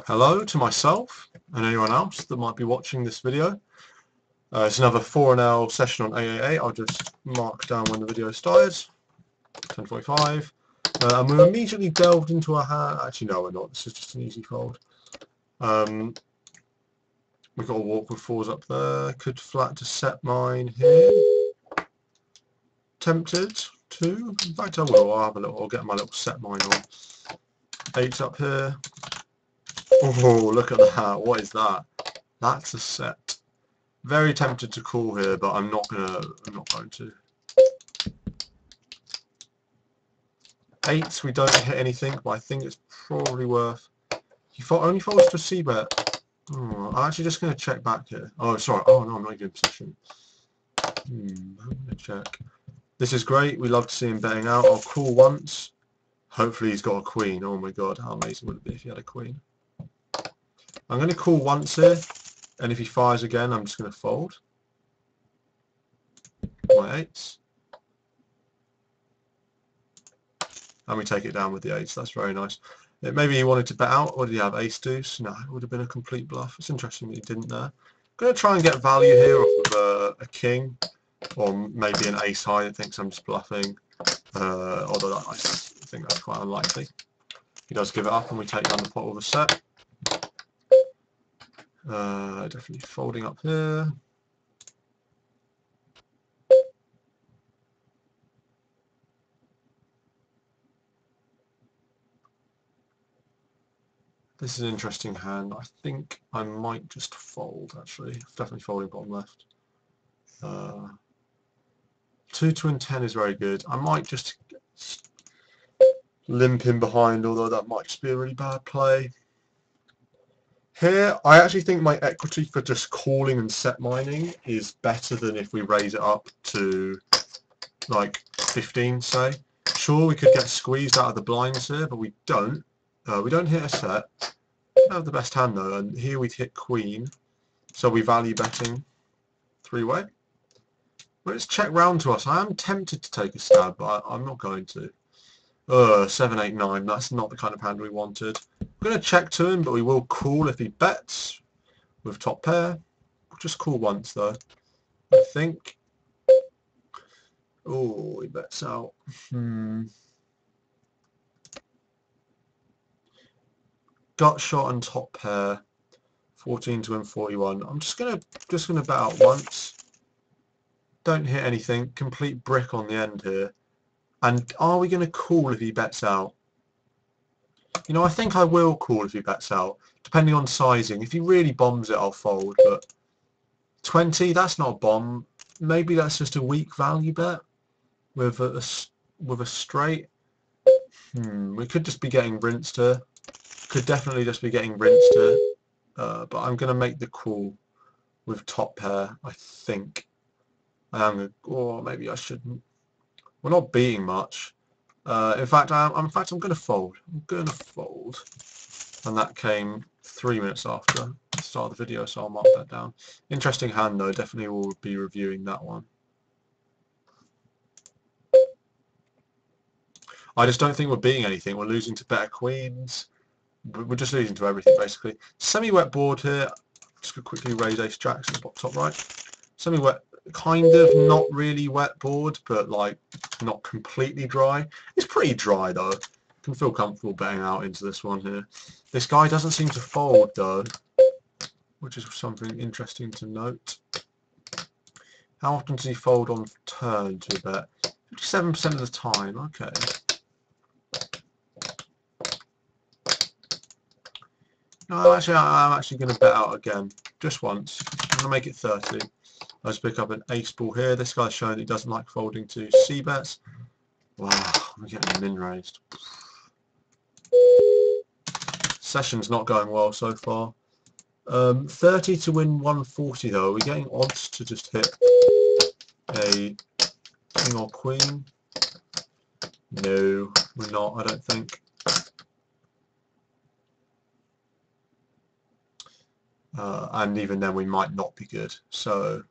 Hello to myself and anyone else that might be watching this video. It's another 4NL session on AAA. I'll just mark down when the video started. 10:45. And we immediately delved into our hand. Actually, no, we're not. This is just an easy fold. We've got a walk with fours up there. Could flat to set mine here. Tempted to. In fact, I will. I'll get my little set mine on. Eights up here. Oh, look at that. What is that? That's a set. Very tempted to call here, but I'm not going to. Eights, we don't hit anything, but I think it's probably worth. He only folds to a c-bet. Oh, I'm actually just going to check back here. Oh, sorry. Oh no, I'm not even in position. I'm going to check. This is great. We love to see him betting out. I'll call once. Hopefully he's got a queen. Oh my god, how amazing would it be if he had a queen? I'm going to call once here, and if he fires again, I'm just going to fold. My eights. And we take it down with the eights. That's very nice. Maybe he wanted to bet out, or did he have ace deuce? No, it would have been a complete bluff. It's interesting that he didn't there. I'm going to try and get value here off of a king, or maybe an ace high that thinks I'm just bluffing. Although I think that's quite unlikely. He does give it up, and we take down the pot with a set. Definitely folding up here. This is an interesting hand. I think I might just fold, actually. Definitely folding bottom left. 2 to 10 is very good. I might just limp in behind, although that might just be a really bad play. Here, I actually think my equity for just calling and set mining is better than if we raise it up to like 15, say. Sure, we could get squeezed out of the blinds here, but we don't. We don't hit a set. We have the best hand though, and here we hit queen, so we value betting three-way. When it's checked round to us, I am tempted to take a stab, but I'm not going to. 7, 8, 9, that's not the kind of hand we wanted. We're going to check to him, but we will call if he bets with top pair. We'll just call once though, I think. Oh, he bets out. Gut shot and top pair. 14 to win 41. I'm just gonna bet out once. Don't hit anything. Complete brick on the end here. And are we going to call if he bets out? You know, I think I will call if he bets out, depending on sizing. If he really bombs it, I'll fold. But 20, that's not a bomb. Maybe that's just a weak value bet with a straight. We could just be getting rinsed here. Could definitely just be getting rinsed here. But I'm going to make the call with top pair, I think. Or maybe I shouldn't. We're not beating much. In fact, I'm going to fold. I'm going to fold. And that came 3 minutes after the start of the video, so I'll mark that down. Interesting hand, though. Definitely will be reviewing that one. I just don't think we're beating anything. We're losing to better queens. We're just losing to everything, basically. Semi-wet board here. Just going to quickly raise ace jacks at the top right. Semi-wet. Kind of not really wet board, but like not completely dry. It's pretty dry though. Can feel comfortable betting out into this one here. This guy doesn't seem to fold though, which is something interesting to note. How often does he fold on turn to a bet? 57% of the time. Okay. No, actually, I'm actually going to bet out again, just once. I'm going to make it 30. I just pick up an ace ball here. This guy's showing he doesn't like folding to c-bets. Wow, I'm getting min raised. Session's not going well so far. 30 to win 140 though. Are we getting odds to just hit a king or queen? No, we're not, I don't think. And even then we might not be good. So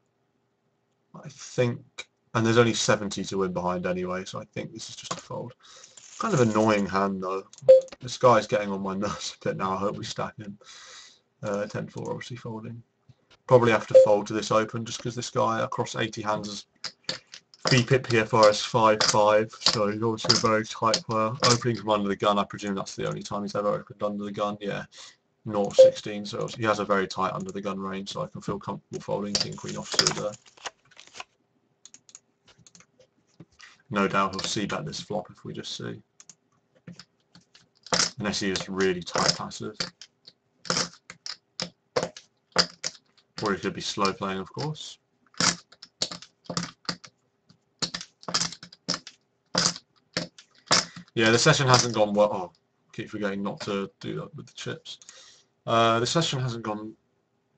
I think, and there's only 70 to win behind anyway, so I think this is just a fold. Kind of annoying hand though. This guy's getting on my nerves a bit now. I hope we stack him. 10-4 obviously folding. Probably have to fold to this open just because this guy across 80 hands has VPIP PFR is 5-5, so he's obviously a very tight player. Opening from under the gun, I presume that's the only time he's ever opened under the gun. Yeah, 0-16, so he has a very tight under the gun range, so I can feel comfortable folding king queen offsuit there. No doubt he'll see bet this flop if we just see. Unless he is really tight passive. Or he could be slow playing, of course. Yeah, the session hasn't gone well. Oh, keep forgetting not to do that with the chips. The session hasn't gone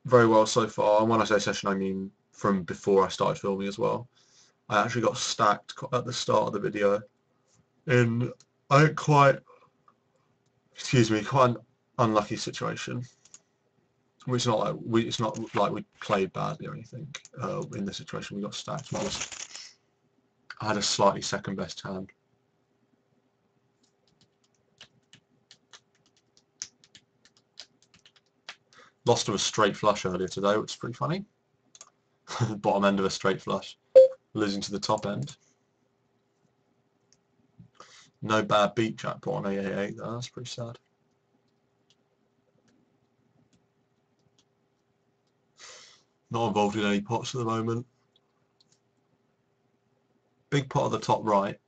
very well so far. And when I say session, I mean from before I started filming as well. I actually got stacked at the start of the video in quite an unlucky situation. It's not like we played badly or anything. In this situation, we got stacked. I had a slightly second best hand. Lost to a straight flush earlier today, which is pretty funny. Bottom end of a straight flush, losing to the top end. No bad beat jackpot on AA8 though, that's pretty sad. Not involved in any pots at the moment. Big pot at the top right.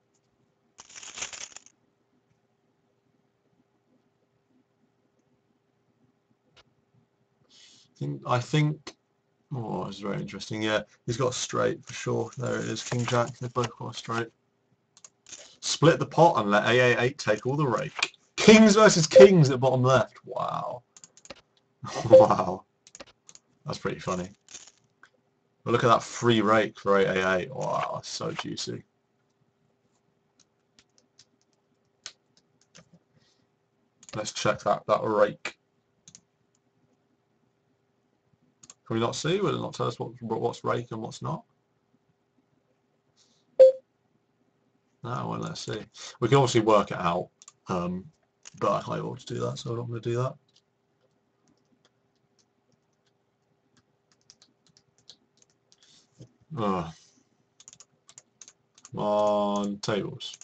I think oh, this is very interesting. Yeah, he's got a straight for sure. There it is, king jack. They've both got a straight. Split the pot and let AA8 take all the rake. Kings versus kings at bottom left. Wow. Wow. That's pretty funny. But look at that free rake for AA8. Wow, that's so juicy. Let's check that rake. Can we not see? Will it not tell us what's rake and what's not? No, well, let's see. We can obviously work it out, but I can't able to do that, so I'm not going to do that. Come on, tables.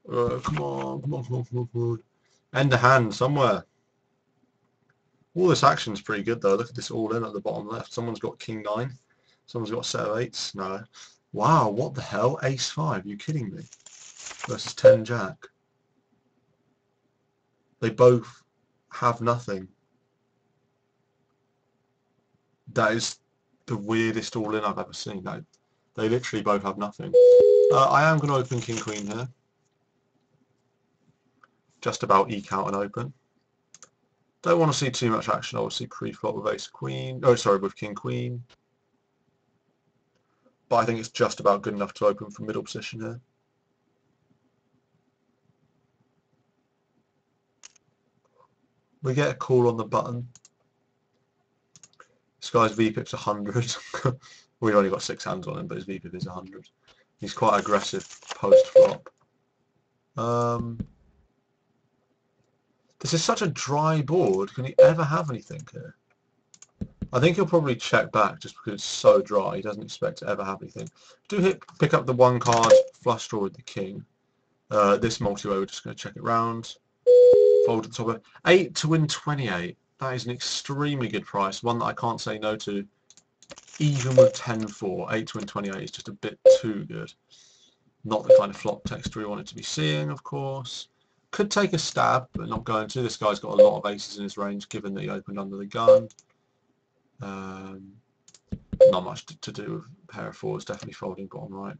Come on. End the hand somewhere. All this action's pretty good though. Look at this all in at the bottom left. Someone's got king 9. Someone's got a set of 8s. No. Wow, what the hell? Ace 5. Are you kidding me? Versus 10 jack. They both have nothing. That is the weirdest all in I've ever seen. They literally both have nothing. I am going to open king queen here. Just about eke out and open. Don't want to see too much action, obviously pre-flop with ace queen. Oh, sorry, with king queen. But I think it's just about good enough to open from middle position here. We get a call on the button. This guy's VPIP's 100. We've only got 6 hands on him, but his VPIP is 100. He's quite aggressive post-flop. This is such a dry board. Can he ever have anything here? I think he'll probably check back just because it's so dry. He doesn't expect to ever have anything. Pick up the 1 card flush draw with the king. This multi-way, we're just going to check it round. Fold at the top of it. 8 to win 28. That is an extremely good price. One that I can't say no to. Even with 10-4. 8 to win 28 is just a bit too good. Not the kind of flop texture we wanted to be seeing, of course. Could take a stab, but not going to. This guy's got a lot of aces in his range, given that he opened under the gun. Not much to do with a pair of 4s, definitely folding bottom right.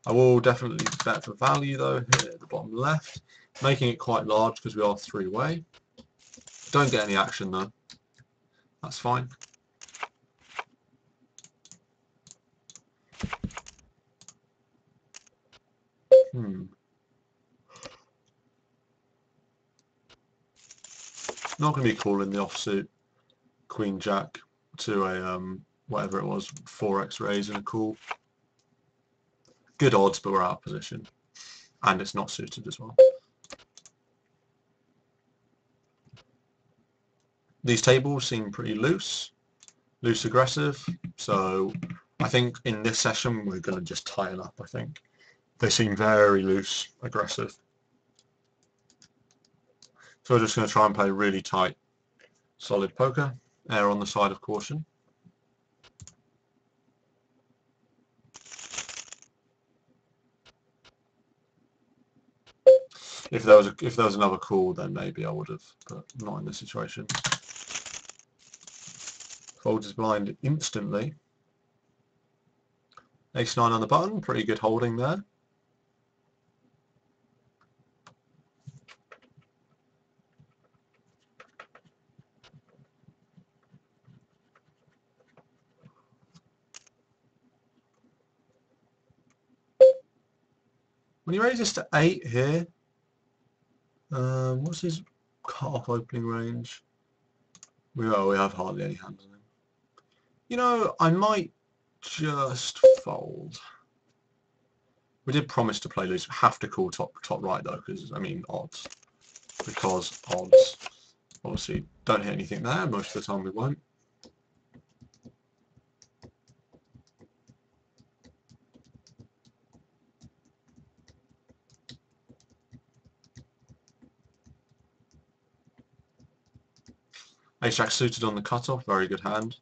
I will definitely bet for value though, here at the bottom left. Making it quite large because we are 3-way. Don't get any action though. That's fine. Not going to be calling the offsuit Queen Jack. to a whatever it was, 4x raise and a call. Good odds, but we're out of position, and it's not suited as well. These tables seem pretty loose aggressive, so I think in this session we're going to just tighten up. I think they seem very loose aggressive, so we're just going to try and play really tight, solid poker, err on the side of caution. If there was another call, then maybe I would have, but not in this situation. Folds his blind instantly. Ace-9 on the button, pretty good holding there. When he raises to 8 here, what's his cut-off opening range? We have hardly any hands on him. You know, I might just fold. We did promise to play loose. We have to call top right though, because I mean odds. Because odds. Obviously, don't hit anything there. Most of the time we won't. Ace-Jack suited on the cutoff, very good hand.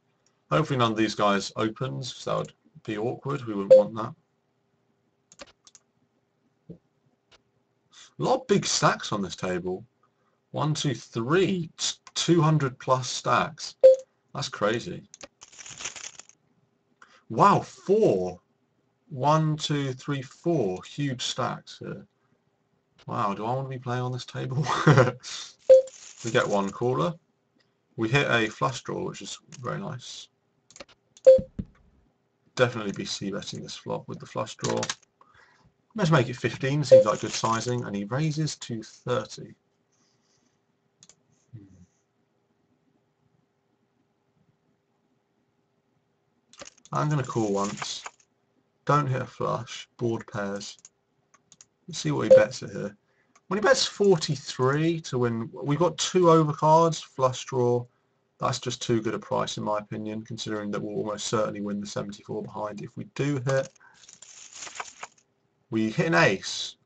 Hopefully none of these guys opens, because that would be awkward. We wouldn't want that. A lot of big stacks on this table. 1, 2, 3, 200 plus stacks. That's crazy. Wow, 4. 1, 2, 3, 4 huge stacks here. Wow, do I want to be playing on this table? We get one caller. We hit a flush draw, which is very nice. Definitely be c-betting this flop with the flush draw. Let's make it 15, seems like good sizing, and he raises to 30. I'm going to call once. Don't hit a flush. Board pairs. Let's see what he bets it here. When he bets 43 to win, we've got 2 overcards, flush draw. That's just too good a price in my opinion, considering that we'll almost certainly win the 74 behind if we do hit. We hit an ace.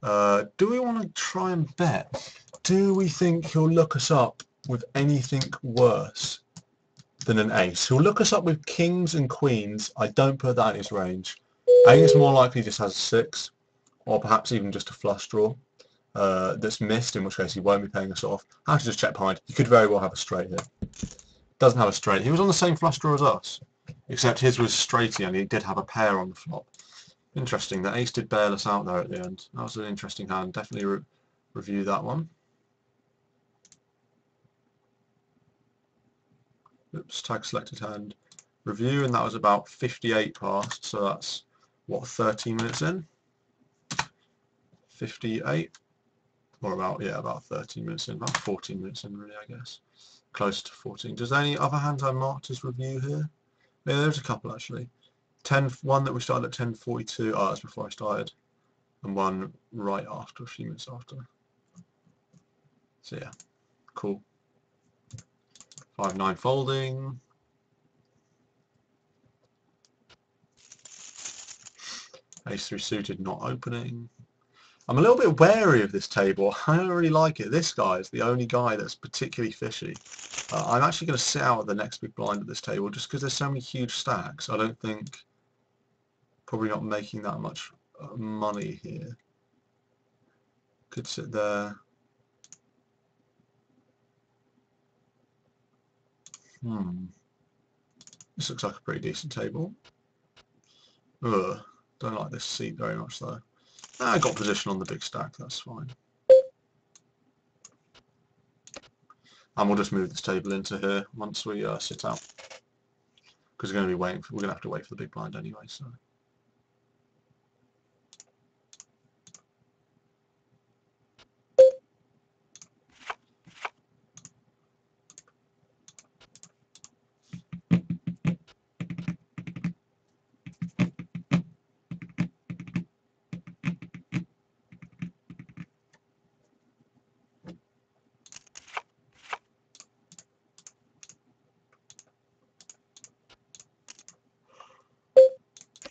Do we want to try and bet? Do we think he'll look us up with anything worse than an ace? He'll look us up with kings and queens. I don't put that in his range. I think it's more likely he just has a 6, or perhaps even just a flush draw that's missed, in which case he won't be paying us off. I have to just check behind. He could very well have a straight here. Doesn't have a straight. He was on the same flush draw as us, except his was straighty and he did have a pair on the flop. Interesting. The ace did bail us out there at the end. That was an interesting hand. Definitely review that one. Oops, tag selected hand. Review, and that was about 58 past, so that's, what, 13 minutes in? 58? Or about 13 minutes in, about 14 minutes in really, I guess. Close to 14. Does any other hands I marked as review here? Yeah, there's a couple actually. One that we started at 10:42. Oh, that's before I started. And one right after, a few minutes after. So yeah, cool. 5-9 folding. Ace-3 suited not opening. I'm a little bit wary of this table. I don't really like it. This guy is the only guy that's particularly fishy. I'm actually going to sit out at the next big blind at this table just because there's so many huge stacks. I don't think, probably not making that much money here. Could sit there. This looks like a pretty decent table. Ugh, don't like this seat very much though. I got position on the big stack, that's fine. And we'll just move this table into here once we sit out, because we're going to have to wait for the big blind anyway. So.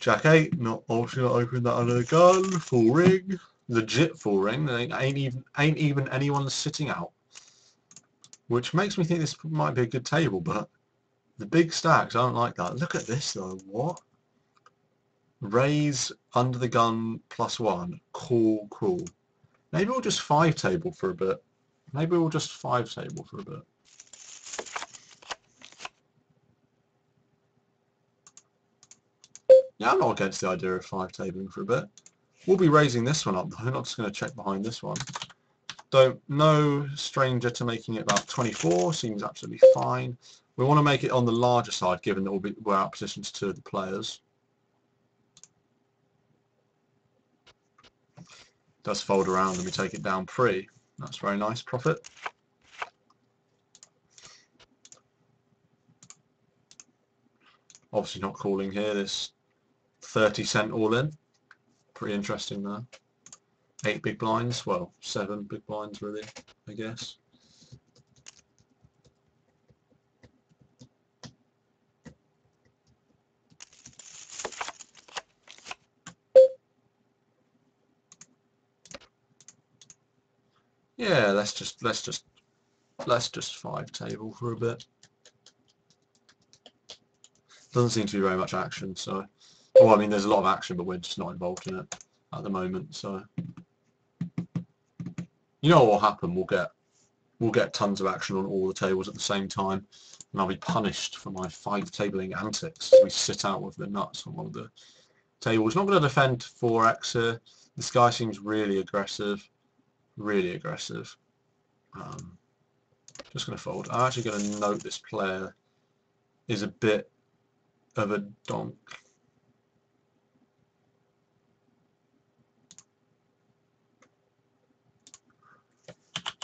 Jack 8, not obviously not opening that under the gun. Full ring. Legit full ring. There ain't even anyone sitting out. Which makes me think this might be a good table, but the big stacks, I don't like that. Look at this though. What? Raise under the gun +1. Cool, cool. Maybe we'll just 5 table for a bit. Maybe we'll just 5 table for a bit. Yeah, I'm not against the idea of 5 tabling for a bit. We'll be raising this one up though. I'm not just going to check behind this one. No stranger to making it about 24. Seems absolutely fine. We want to make it on the larger side, given that we're out positions to the players. Does fold around and we take it down pre. That's very nice. Profit. Obviously not calling here. This 30-cent all in. Pretty interesting there. 8 big blinds. Well, 7 big blinds really, I guess. Yeah, let's just 5 table for a bit. Doesn't seem to be very much action, so. Well, I mean, there's a lot of action, but we're just not involved in it at the moment. So, you know what will happen? We'll get tons of action on all the tables at the same time, and I'll be punished for my 5 tabling antics. We sit out with the nuts on one of the tables. Not going to defend 4x here. This guy seems really aggressive. Really aggressive. Just going to fold. I'm actually going to note this player is a bit of a donk.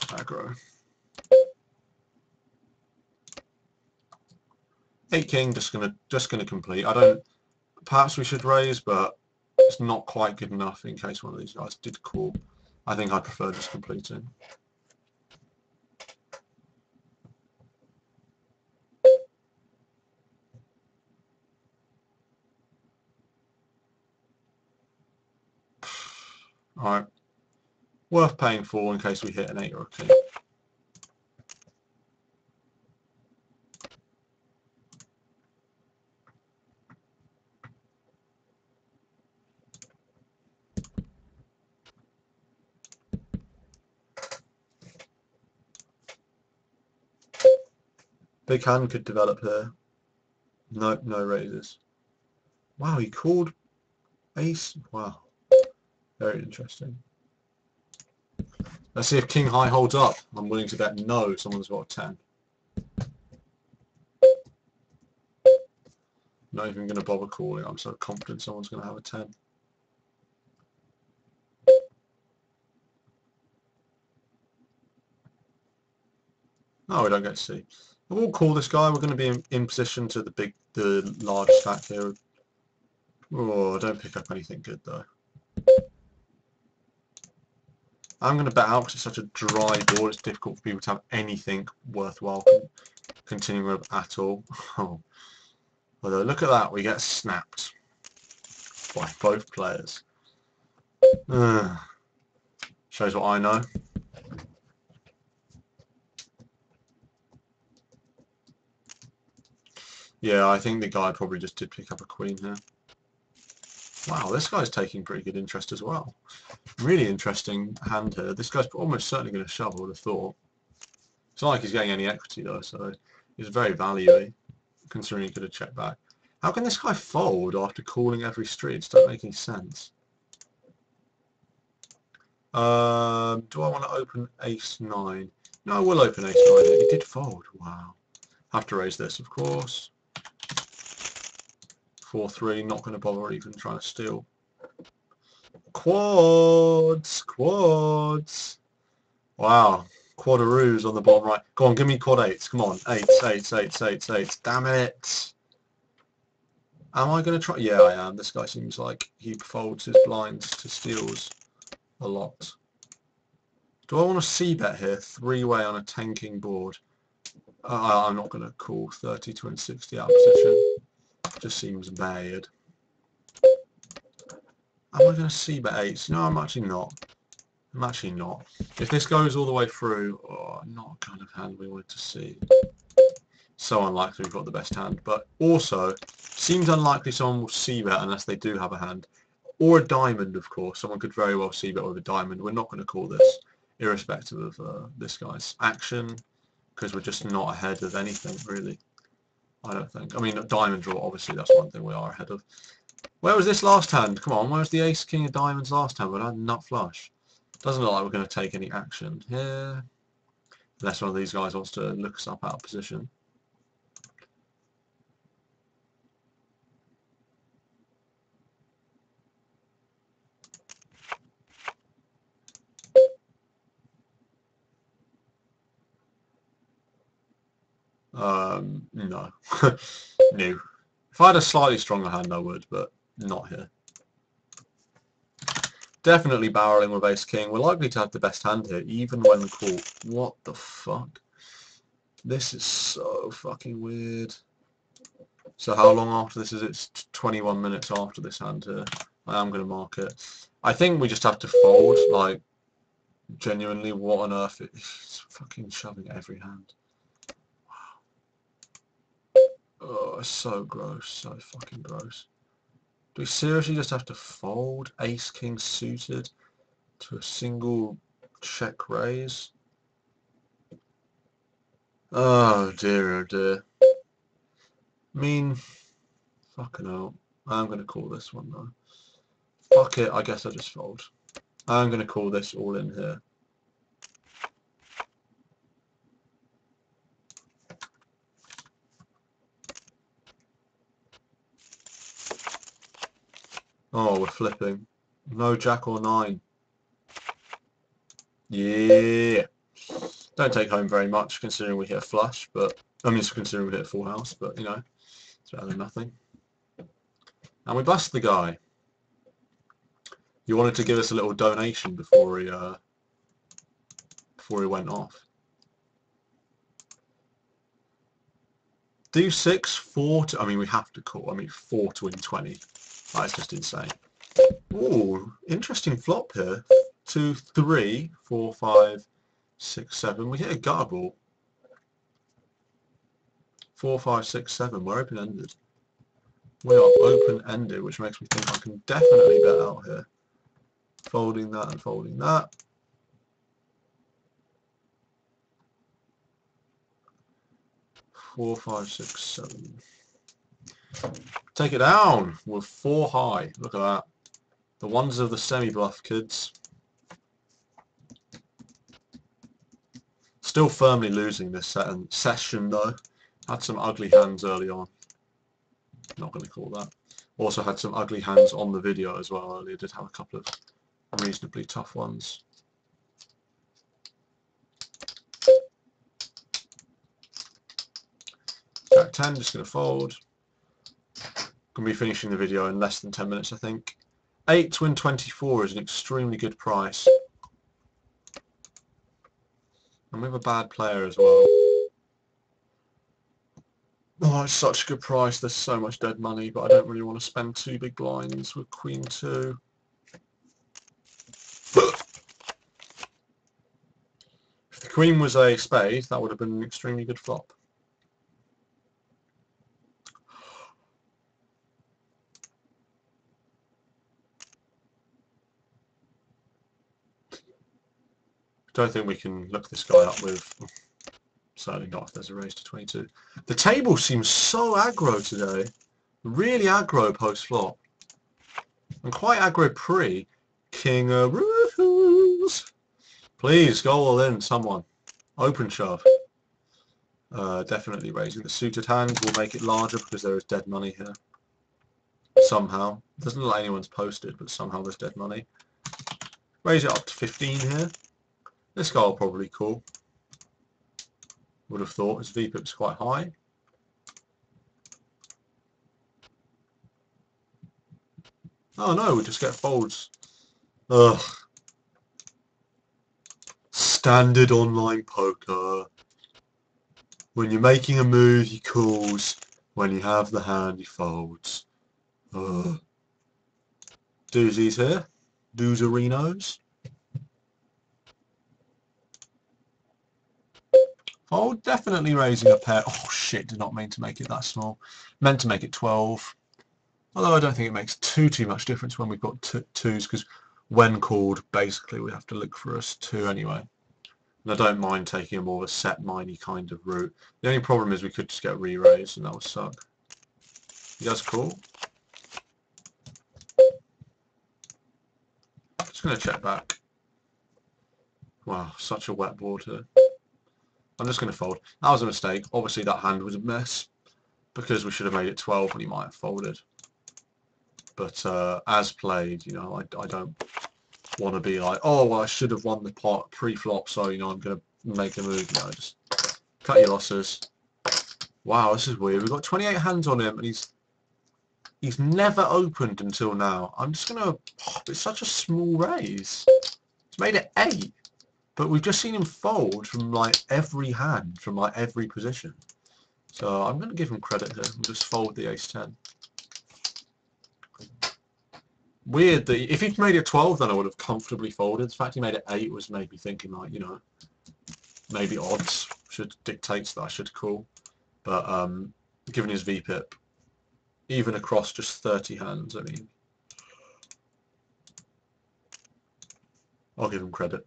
Aggro. 8 king, just gonna complete. I don't. Perhaps we should raise, but it's not quite good enough in case one of these guys did call. I think I'd prefer just completing. Alright. Worth paying for in case we hit an 8 or a king. Big hand could develop here. No raises. Wow, he called ace. Wow. Very interesting. Let's see if king high holds up. I'm willing to bet no, someone's got a 10. Not even going to bother calling. I'm so confident someone's going to have a 10. No, we don't get to see. We'll call this guy. We're going to be in position to the large stack here. Oh, don't pick up anything good though. I'm going to bet out because it's such a dry board. It's difficult for people to have anything worthwhile continuing with at all. Oh. Although look at that, we get snapped by both players. Shows what I know. Yeah, I think the guy probably just did pick up a queen here. Wow, this guy's taking pretty good interest as well. Really interesting hand here. This guy's almost certainly going to shove, I would have thought. It's not like he's getting any equity though, so it's very value-y, considering he could have checked back. How can this guy fold after calling every street? It doesn't make any sense. Do I want to open ace-9? No, I will open ace-9. He did fold. Wow. Have to raise this, of course. 4-3, not going to bother even trying to steal. Quads! Quads! Wow. Quadaroos on the bottom right. Go on, give me quad 8s. Come on. 8s, 8s, 8s, 8s, 8s. Damn it! Am I going to try? Yeah, I am. This guy seems like he folds his blinds to steals a lot. Do I want to c-bet here? 3-way on a tanking board. I'm not going to call 30 to 60 out of position. Just seems bad. Am I going to see bet 8s? No, I'm actually not. I'm actually not. If this goes all the way through, oh, not kind of hand we wanted to see. So unlikely we've got the best hand. But also, seems unlikely someone will see bet unless they do have a hand. Or a diamond, of course. Someone could very well see bet with a diamond. We're not going to call this, irrespective of this guy's action, because we're just not ahead of anything, really. I don't think. I mean, a diamond draw, obviously, that's one thing we are ahead of. Where was this last hand? Come on, where was the ace, king of diamonds last time? We had nut flush. Doesn't look like we're going to take any action here. Unless one of these guys wants to look us up out of position. No. No. If I had a slightly stronger hand, I would, but not here. Definitely barreling with ace king. We're likely to have the best hand here, even when caught. What the fuck? This is so fucking weird. So how long after this is it? It's 21 minutes after this hand here. I am going to mark it. I think we just have to fold, like, genuinely, what on earth? It's fucking shoving every hand. Oh, it's so gross, so fucking gross. Do we seriously just have to fold ace king suited to a single check raise? Oh dear, oh dear. I mean, fucking hell. I'm going to call this one though. Fuck it, I guess I just fold. I'm going to call this all in here. Oh, we're flipping. No jack or 9. Yeah. Don't take home very much considering we hit a flush, but I mean, considering we hit a full house, but you know, it's better than nothing. And we bust the guy. You wanted to give us a little donation before he went off. D6, 4 to, I mean, we have to call. I mean, 4 to win 20. That's just insane. Ooh, interesting flop here. 2, 3, 4, 5, 6, 7. We hit a gutter ball. 4, 5, 6, 7. We're open-ended. We are open-ended, which makes me think I can definitely bet out here. Folding that and folding that. Four, 5, 6, 7. Take it down with 4 high. Look at that. The wonders of the semi-bluff, kids. Still firmly losing this session though. Had some ugly hands early on. Not going to call that. Also had some ugly hands on the video as well earlier. Did have a couple of reasonably tough ones. Jack 10, just going to fold. Going to be finishing the video in less than 10 minutes, I think. 8 to win 24 is an extremely good price. And we have a bad player as well. Oh, it's such a good price. There's so much dead money, but I don't really want to spend 2 big blinds with Queen 2. If the Queen was a spade, that would have been an extremely good flop. Don't think we can look this guy up with. Certainly not if there's a raise to 22. The table seems so aggro today. Really aggro post-flop. And quite aggro pre. King of Roots. Please, go all in, someone. Open shove. Definitely raising the suited hand will make it larger because there is dead money here. Somehow. It doesn't look like anyone's posted, but somehow there's dead money. Raise it up to 15 here. This guy will probably call. Would have thought his VPIP's quite high. Oh no, we just get folds. Ugh. Standard online poker. When you're making a move, he calls. When you have the hand, he folds. Ugh. Doozies here. Doozerinos. Oh, definitely raising a pair. Oh shit, did not mean to make it that small. Meant to make it 12. Although I don't think it makes too much difference when we've got twos, because when called, basically we have to look for us 2 anyway. And I don't mind taking a more of a set miney kind of route. The only problem is we could just get re-raised and that would suck. You guys cool? Just going to check back. Wow, such a wet board here. I'm just going to fold. That was a mistake. Obviously that hand was a mess because we should have made it 12 and he might have folded. But as played, you know, I don't want to be like, oh, well, I should have won the pot pre-flop, so, you know, I'm going to make a move. You know, just cut your losses. Wow, this is weird. We've got 28 hands on him, and he's never opened until now. I'm just going to... Oh, it's such a small raise. He's made it 8. But we've just seen him fold from, like, every hand, from, like, every position. So I'm going to give him credit here. We'll just fold the ace-10. Weird that if he'd made it 12, then I would have comfortably folded. The fact he made it 8 was maybe thinking, like, you know, maybe odds should dictate that I should call. But given his VPIP, even across just 30 hands, I mean, I'll give him credit.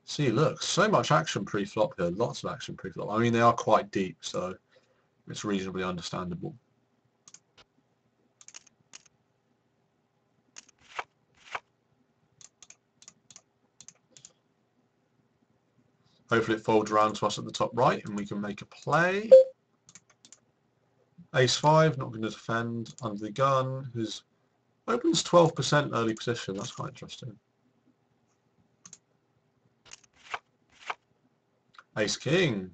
See, look, so much action pre-flop here, lots of action pre-flop. I mean, they are quite deep, so it's reasonably understandable. Hopefully it folds around to us at the top right and we can make a play. Ace-5, not going to defend, under the gun, who's opens 12% early position, that's quite interesting. Ace-King.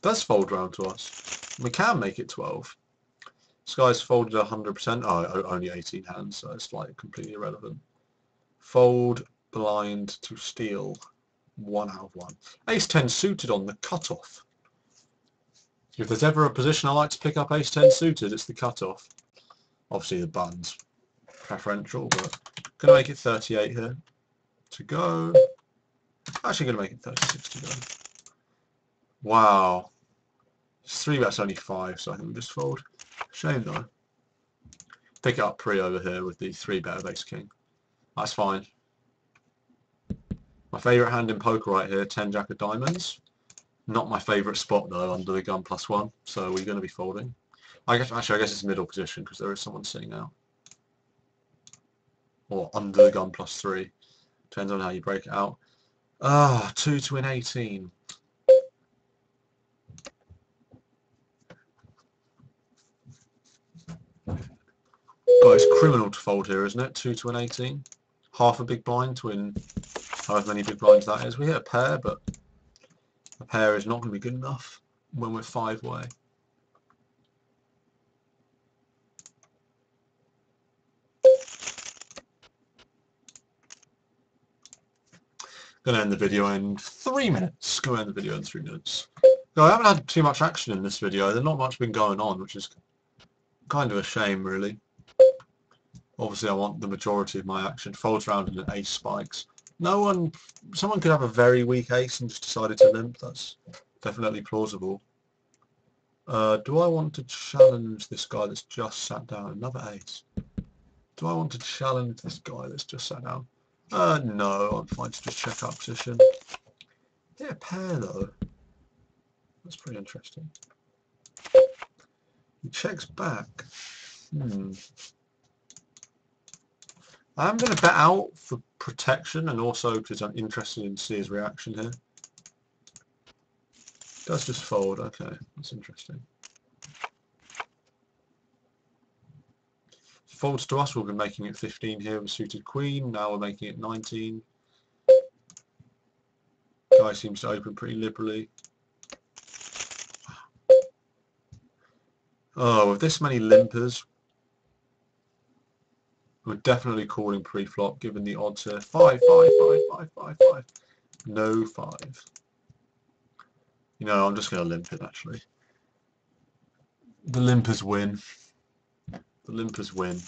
Does fold round to us. We can make it 12. This guy's folded 100%. Oh, only 18 hands, so it's like completely irrelevant. Fold, blind to steal. 1 out of 1. Ace-10 suited on the cutoff. If there's ever a position I like to pick up Ace-10 suited, it's the cutoff. Obviously the bun's preferential, but going to make it 38 here to go. Actually going to make it 36 to go. Wow. 3 bets only 5, so I think we just fold. Shame though. Pick it up pre over here with the 3 bet of Ace-King. That's fine. My favourite hand in poker right here, 10 Jack of Diamonds. Not my favourite spot though, under the gun +1, so we're going to be folding. I guess it's middle position because there is someone sitting out. Or under the gun +3. Depends on how you break it out. 2 to win 18. God, it's criminal to fold here, isn't it? 2 to win 18. Half a big blind to win however many big blinds that is. We hit a pair, but a pair is not going to be good enough when we're 5 way. Going to end the video in 3 minutes. Going to end the video in 3 minutes. No, I haven't had too much action in this video. There's not much been going on, which is kind of a shame, really. Obviously, I want the majority of my action. Folds round and an ace spikes. Someone could have a very weak ace and just decided to limp. That's definitely plausible. Do I want to challenge this guy that's just sat down? Another ace. Do I want to challenge this guy that's just sat down? No, I'm fine to just check out position. Yeah, pair though. That's pretty interesting. He checks back. I'm going to bet out for protection and also because I'm interested in see his reaction here. Does just fold. Okay, that's interesting. Folds to us, we'll be making it 15 here with suited queen. Now we're making it 19. Guy seems to open pretty liberally. Oh, with this many limpers, we're definitely calling pre-flop given the odds here. 5, 5, 5, 5, 5, 5. No 5. You know, I'm just going to limp it, actually. The limpers win. The limpers win.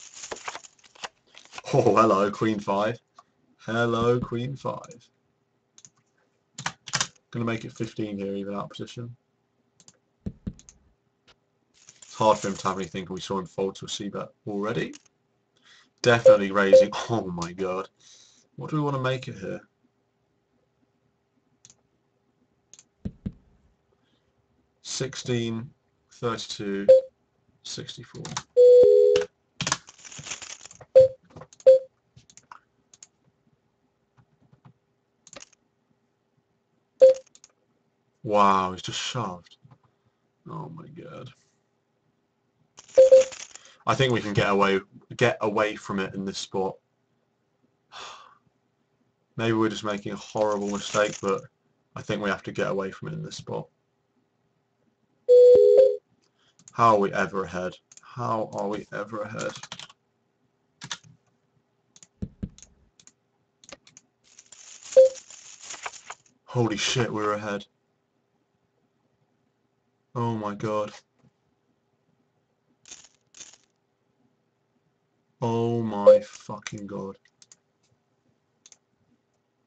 Oh, hello, Queen 5. Hello, Queen 5. Going to make it 15 here, even out position. It's hard for him to have anything, and we saw him fold to a c-bet already. Definitely raising. Oh my god. What do we want to make it here? $16, $32, $64. Wow, he's just shoved. Oh my god. I think we can get away from it in this spot. Maybe we're just making a horrible mistake, but I think we have to get away from it in this spot. How are we ever ahead? How are we ever ahead? Holy shit, we're ahead. Oh my god. Oh my fucking god.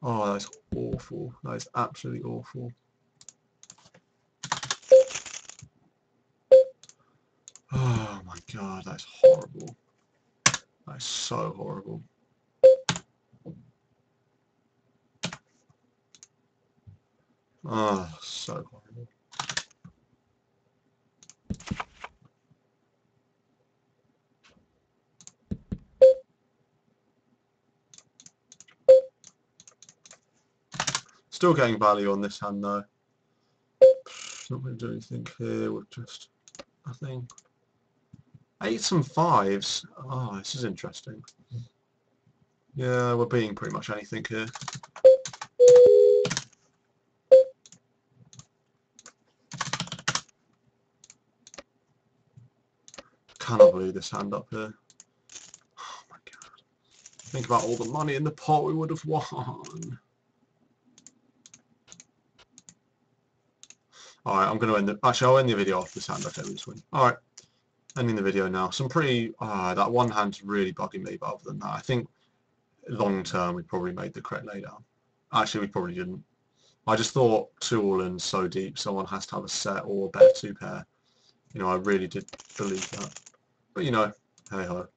Oh, that's awful. That is absolutely awful. Oh my god, that's horrible. That is so horrible. Oh, so horrible. Still getting value on this hand though. Not going to do anything here with just nothing. 8s and 5s. Oh, this is interesting. Yeah, we're beating pretty much anything here. Cannot believe this hand up here. Oh my god. Think about all the money in the pot we would have won. Alright, I'm going to end it. Actually, I'll end the video after this hand. Okay, we just win. Alright, ending the video now. Some pretty... that one hand's really bugging me, but other than that, I think long term we probably made the correct laydown. Actually, we probably didn't. I just thought 2 all-in so deep, someone has to have a set or a bet 2 pair. You know, I really did believe that. But, you know, hey-ho.